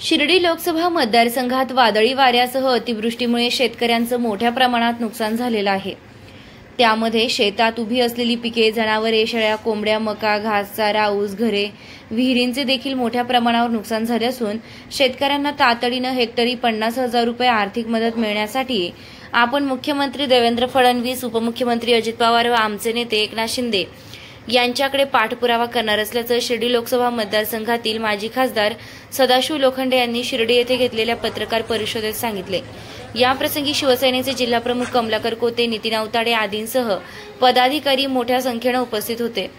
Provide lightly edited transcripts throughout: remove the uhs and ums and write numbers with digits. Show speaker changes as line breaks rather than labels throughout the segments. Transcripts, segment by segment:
शिर्डी लोकसभा मतदारसंघात वादळी वाऱ्यासह अतिवृष्टीमुळे शेतकऱ्यांचं मोठ्या प्रमाणात नुकसान झालेलं आहे। त्यामध्ये शेतात उभी असलेली पिके, जनावरे, शेळ्या, कोंबड्या, मका, घासचारा, ऊस, घरे, विहिरींचे देखील मोठ्या प्रमाणावर नुकसान झाले असून शेतकऱ्यांना तातडीनं हेक्टरी 50,000 रुपये आर्थिक मदत मिळण्यासाठी आपण मुख्यमंत्री देवेंद्र फडणवीस, उपमुख्यमंत्री अजित पवार व आमचे नेते एकनाथ शिंदे यांच्याकडे पाठपुरावा करणार असल्याचं शिर्डी लोकसभा मतदारसंघातील माजी खासदार सदाशिव लोखंडे यांनी शिर्डी येथे घेतलेल्या पत्रकार परिषदेत सांगितले। याप्रसंगी शिवसेनेचे जिल्हाप्रमुख कमलाकर कोते, नितीन अवताडे आदींसह पदाधिकारी मोठ्या संख्येने उपस्थित होते।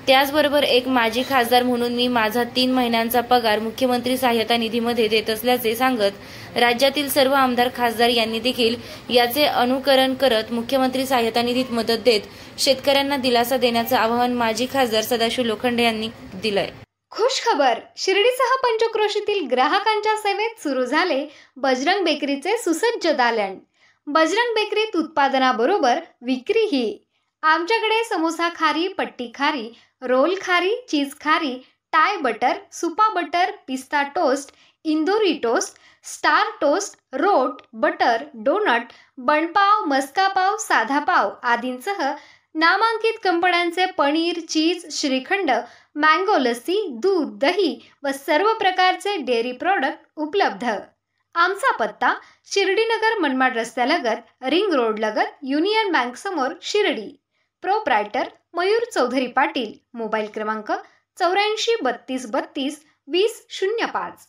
त्याचबरोबर एक माजी खासदार म्हणून मी माझा 3 महिन्यांचा पगार मुख्यमंत्री सहाय्यता निधीमध्ये देत असल्याचे सांगत राज्यातील सर्व आमदार, खासदार यांनी देखील याचे अनुकरण करत मुख्यमंत्री सहाय्यता निधीत मदत देत शेतकऱ्यांना दिलासा देण्याचे आवाहन माजी खासदार सदाशिव लोखंडे यांनी दिलंय।
खुश खबर, शिर्डीसह पंचक्रोशीतील ग्राहकांच्या सेवेत सुरू झाले बजरंग बेकरीचे सुसज्ज दालन। बजरंग बेकरीत उत्पादनाबरोबर विक्रीही। आमच्याकडे समोसा खारी, पट्टी खारी, रोल खारी, चीज खारी, टाय बटर, सुपा बटर, पिस्ता टोस्ट, इंदोरी टोस्ट, स्टार टोस्ट, रोट, बटर, डोनट, बनपाव, मस्का पाव, साधा पाव आदींसह नामांकित कंपन्यांचे पनीर, चीज, श्रीखंड, मँगो लस्सी, दूध, दही व सर्व प्रकारचे डेअरी प्रॉडक्ट उपलब्ध। आमचा पत्ता शिर्डीनगर मनमाड रस्त्यालगत, रिंग रोड लगत, युनियन बँक समोर, शिर्डी। प्रोप्रायटर मयूर चौधरी पाटील। मोबाईल क्रमांक 84 32 32 20 05।